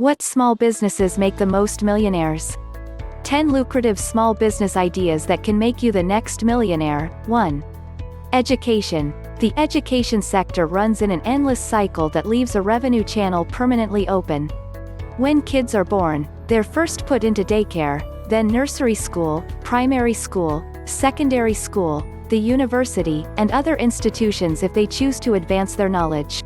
What small businesses make the most millionaires? 10 lucrative small business ideas that can make you the next millionaire. 1. Education. The education sector runs in an endless cycle that leaves a revenue channel permanently open. When kids are born, they're first put into daycare, then nursery school, primary school, secondary school, the university, and other institutions if they choose to advance their knowledge.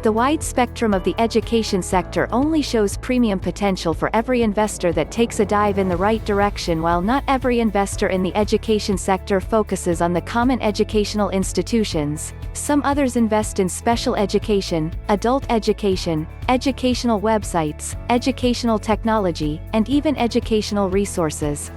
The wide spectrum of the education sector only shows premium potential for every investor that takes a dive in the right direction, while not every investor in the education sector focuses on the common educational institutions. Some others invest in special education, adult education, educational websites, educational technology, and even educational resources.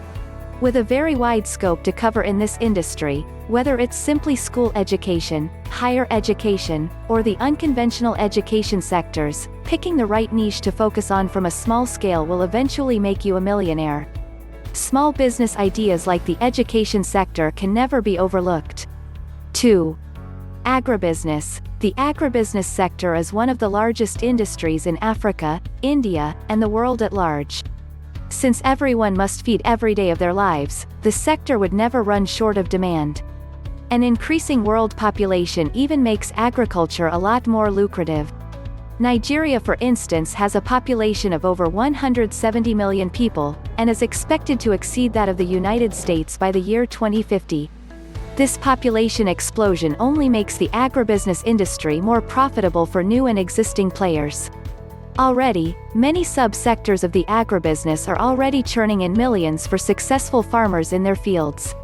With a very wide scope to cover in this industry, whether it's simply school education, higher education, or the unconventional education sectors, picking the right niche to focus on from a small scale will eventually make you a millionaire. Small business ideas like the education sector can never be overlooked. 2. Agribusiness. The agribusiness sector is one of the largest industries in Africa, India, and the world at large. Since everyone must feed every day of their lives, the sector would never run short of demand. An increasing world population even makes agriculture a lot more lucrative. Nigeria, for instance, has a population of over 170 million people, and is expected to exceed that of the United States by the year 2050. This population explosion only makes the agribusiness industry more profitable for new and existing players. Already, many sub-sectors of the agribusiness are already churning in millions for successful farmers in their fields.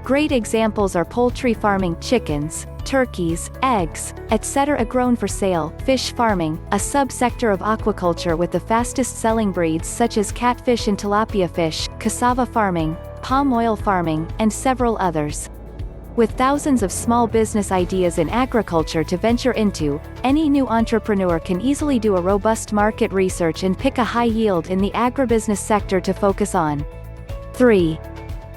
Great examples are poultry farming, chickens, turkeys, eggs, etc. grown for sale, fish farming, a sub-sector of aquaculture with the fastest-selling breeds such as catfish and tilapia fish, cassava farming, palm oil farming, and several others. With thousands of small business ideas in agriculture to venture into, any new entrepreneur can easily do a robust market research and pick a high yield in the agribusiness sector to focus on. 3.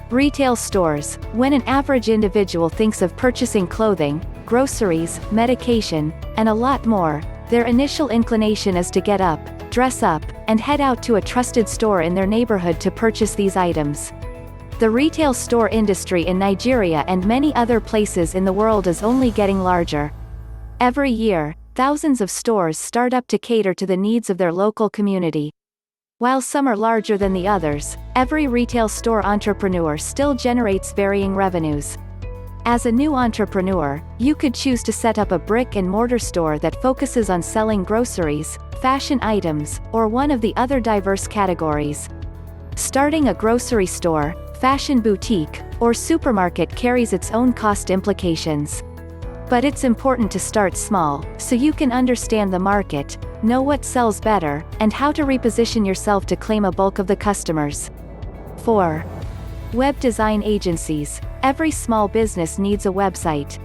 Retail stores. When an average individual thinks of purchasing clothing, groceries, medication, and a lot more, their initial inclination is to get up, dress up, and head out to a trusted store in their neighborhood to purchase these items. The retail store industry in Nigeria and many other places in the world is only getting larger. Every year, thousands of stores start up to cater to the needs of their local community. While some are larger than the others, every retail store entrepreneur still generates varying revenues. As a new entrepreneur, you could choose to set up a brick-and-mortar store that focuses on selling groceries, fashion items, or one of the other diverse categories. Starting a grocery store, fashion boutique, or supermarket carries its own cost implications. But it's important to start small, so you can understand the market, know what sells better, and how to reposition yourself to claim a bulk of the customers. 4. Web design agencies. Every small business needs a website.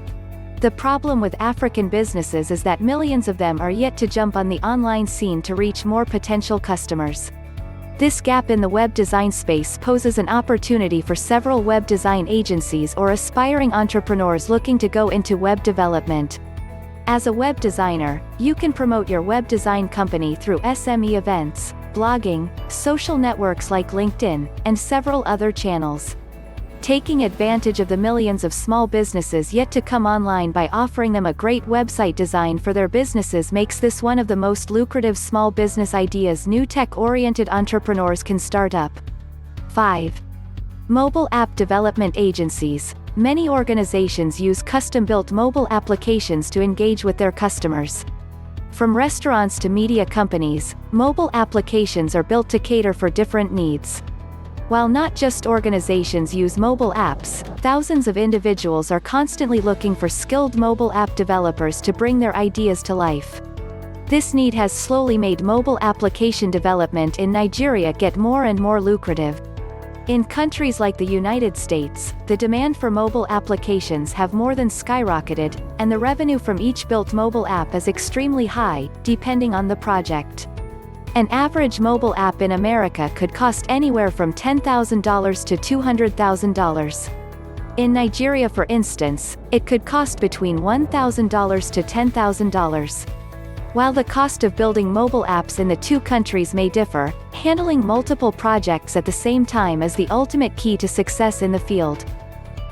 The problem with African businesses is that millions of them are yet to jump on the online scene to reach more potential customers. This gap in the web design space poses an opportunity for several web design agencies or aspiring entrepreneurs looking to go into web development. As a web designer, you can promote your web design company through SME events, blogging, social networks like LinkedIn, and several other channels. Taking advantage of the millions of small businesses yet to come online by offering them a great website design for their businesses makes this one of the most lucrative small business ideas new tech-oriented entrepreneurs can start up. 5. Mobile app development agencies. Many organizations use custom-built mobile applications to engage with their customers. From restaurants to media companies, mobile applications are built to cater for different needs. While not just organizations use mobile apps, thousands of individuals are constantly looking for skilled mobile app developers to bring their ideas to life. This need has slowly made mobile application development in Nigeria get more and more lucrative. In countries like the United States, the demand for mobile applications have more than skyrocketed, and the revenue from each built mobile app is extremely high, depending on the project. An average mobile app in America could cost anywhere from $10,000 to $200,000. In Nigeria, for instance, it could cost between $1,000 to $10,000. While the cost of building mobile apps in the two countries may differ, handling multiple projects at the same time is the ultimate key to success in the field.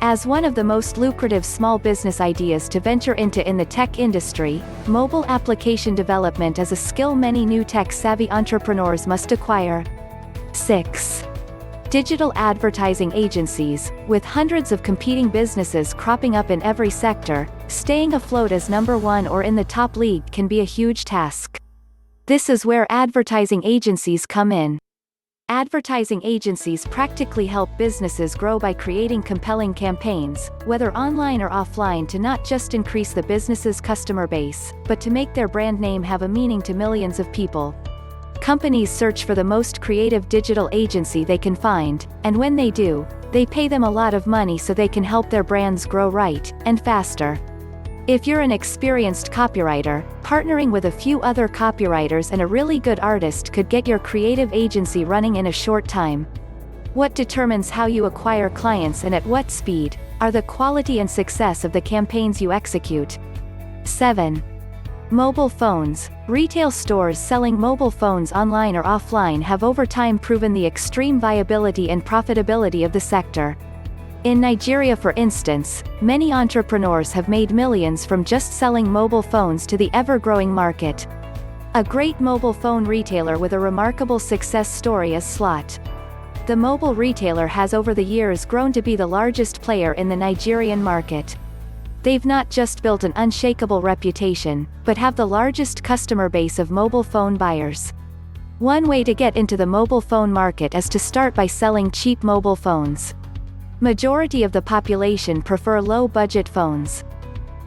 As one of the most lucrative small business ideas to venture into in the tech industry, mobile application development is a skill many new tech-savvy entrepreneurs must acquire. 6. Digital advertising agencies. With hundreds of competing businesses cropping up in every sector, staying afloat as number one or in the top league can be a huge task. This is where advertising agencies come in. Advertising agencies practically help businesses grow by creating compelling campaigns, whether online or offline, to not just increase the business's customer base, but to make their brand name have a meaning to millions of people. Companies search for the most creative digital agency they can find, and when they do, they pay them a lot of money so they can help their brands grow right, and faster. If you're an experienced copywriter, partnering with a few other copywriters and a really good artist could get your creative agency running in a short time. What determines how you acquire clients and at what speed are the quality and success of the campaigns you execute. 7. Mobile phones. Retail stores selling mobile phones online or offline have over time proven the extreme viability and profitability of the sector. In Nigeria, for instance, many entrepreneurs have made millions from just selling mobile phones to the ever-growing market. A great mobile phone retailer with a remarkable success story is Slot. The mobile retailer has over the years grown to be the largest player in the Nigerian market. They've not just built an unshakable reputation, but have the largest customer base of mobile phone buyers. One way to get into the mobile phone market is to start by selling cheap mobile phones. Majority of the population prefer low-budget phones.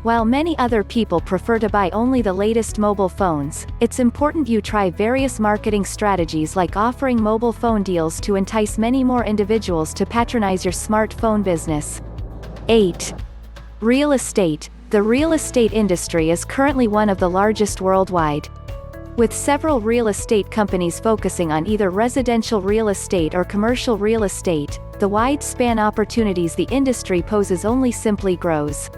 While many other people prefer to buy only the latest mobile phones, it's important you try various marketing strategies like offering mobile phone deals to entice many more individuals to patronize your smartphone business. 8. Real estate. The real estate industry is currently one of the largest worldwide. With several real estate companies focusing on either residential real estate or commercial real estate, the wide span opportunities the industry poses only simply grows.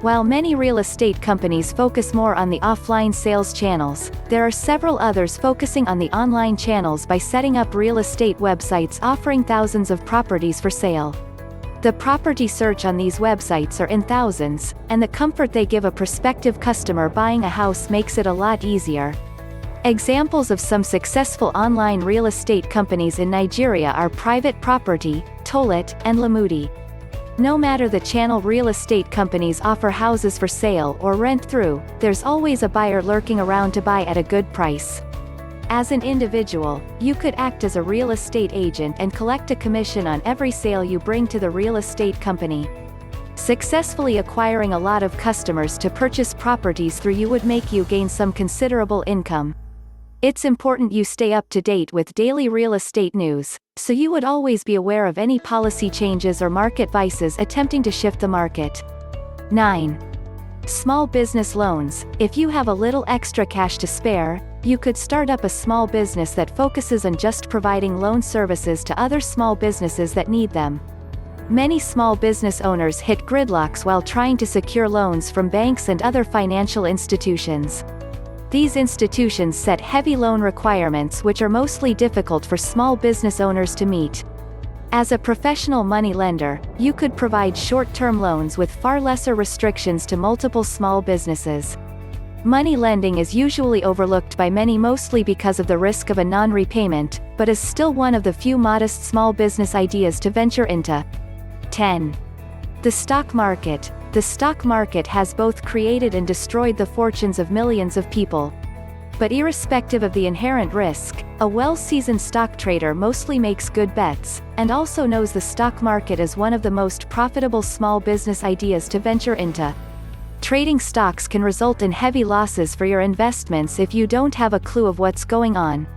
While many real estate companies focus more on the offline sales channels, there are several others focusing on the online channels by setting up real estate websites offering thousands of properties for sale. The property search on these websites are in thousands, and the comfort they give a prospective customer buying a house makes it a lot easier. Examples of some successful online real estate companies in Nigeria are Private Property, Tolit, and Lamudi. No matter the channel real estate companies offer houses for sale or rent through, there's always a buyer lurking around to buy at a good price. As an individual, you could act as a real estate agent and collect a commission on every sale you bring to the real estate company. Successfully acquiring a lot of customers to purchase properties through you would make you gain some considerable income. It's important you stay up to date with daily real estate news, so you would always be aware of any policy changes or market vices attempting to shift the market. 9. Small business loans. If you have a little extra cash to spare, you could start up a small business that focuses on just providing loan services to other small businesses that need them. Many small business owners hit gridlocks while trying to secure loans from banks and other financial institutions. These institutions set heavy loan requirements which are mostly difficult for small business owners to meet. As a professional money lender, you could provide short-term loans with far lesser restrictions to multiple small businesses. Money lending is usually overlooked by many mostly because of the risk of a non-repayment, but is still one of the few modest small business ideas to venture into. 10. The stock market. The stock market has both created and destroyed the fortunes of millions of people. But irrespective of the inherent risk, a well-seasoned stock trader mostly makes good bets, and also knows the stock market is one of the most profitable small business ideas to venture into. Trading stocks can result in heavy losses for your investments if you don't have a clue of what's going on.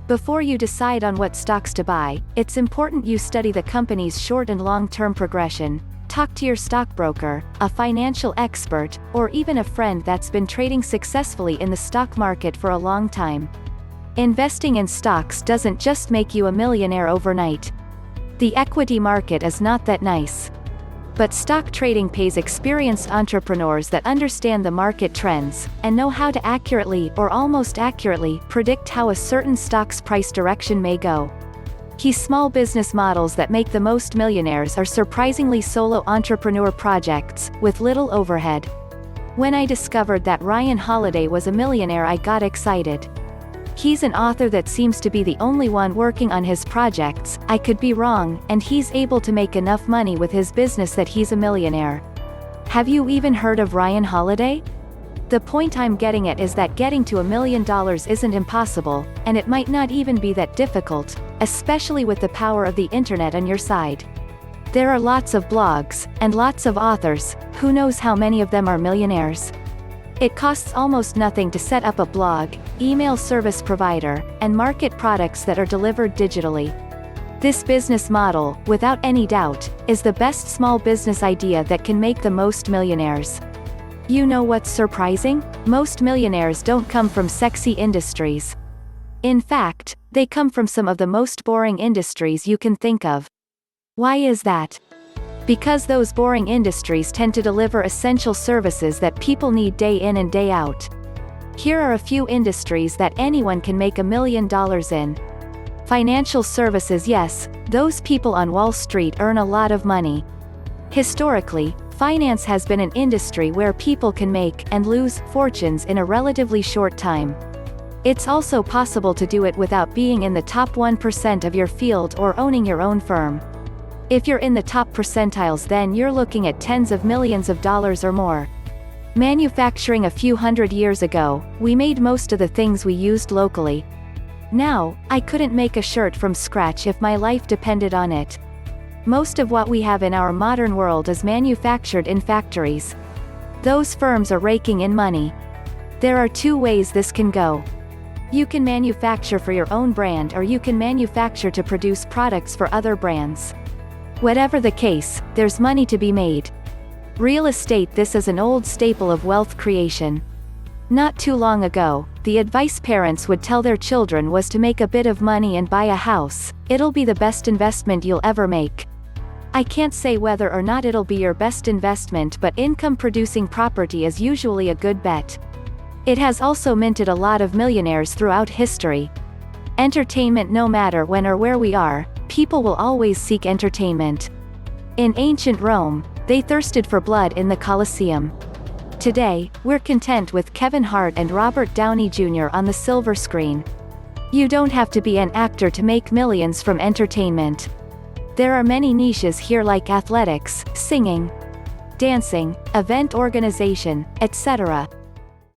Before you decide on what stocks to buy, it's important you study the company's short and long-term progression. Talk to your stockbroker, a financial expert, or even a friend that's been trading successfully in the stock market for a long time. Investing in stocks doesn't just make you a millionaire overnight. The equity market is not that nice. But stock trading pays experienced entrepreneurs that understand the market trends, and know how to accurately, or almost accurately, predict how a certain stock's price direction may go. Key small business models that make the most millionaires are surprisingly solo entrepreneur projects, with little overhead. When I discovered that Ryan Holiday was a millionaire, I got excited. He's an author that seems to be the only one working on his projects. I could be wrong, and he's able to make enough money with his business that he's a millionaire. Have you even heard of Ryan Holiday? The point I'm getting at is that getting to $1 million isn't impossible, and it might not even be that difficult, especially with the power of the internet on your side. There are lots of blogs, and lots of authors. Who knows how many of them are millionaires? It costs almost nothing to set up a blog, email service provider, and market products that are delivered digitally. This business model, without any doubt, is the best small business idea that can make the most millionaires. You know what's surprising? Most millionaires don't come from sexy industries. In fact, they come from some of the most boring industries you can think of. Why is that? Because those boring industries tend to deliver essential services that people need day in and day out. Here are a few industries that anyone can make $1 million in. Financial services. Yes, those people on Wall Street earn a lot of money. Historically, finance has been an industry where people can make and lose fortunes in a relatively short time. It's also possible to do it without being in the top 1% of your field or owning your own firm. If you're in the top percentiles, then you're looking at tens of millions of dollars or more. Manufacturing. A few hundred years ago, we made most of the things we used locally. Now, I couldn't make a shirt from scratch if my life depended on it. Most of what we have in our modern world is manufactured in factories. Those firms are raking in money. There are two ways this can go. You can manufacture for your own brand, or you can manufacture to produce products for other brands. Whatever the case, there's money to be made. Real estate. This is an old staple of wealth creation. Not too long ago, the advice parents would tell their children was to make a bit of money and buy a house. It'll be the best investment you'll ever make. I can't say whether or not it'll be your best investment, but income-producing property is usually a good bet. It has also minted a lot of millionaires throughout history. Entertainment. No matter when or where we are, people will always seek entertainment. In ancient Rome, they thirsted for blood in the Colosseum. Today, we're content with Kevin Hart and Robert Downey Jr. on the silver screen. You don't have to be an actor to make millions from entertainment. There are many niches here, like athletics, singing, dancing, event organization, etc.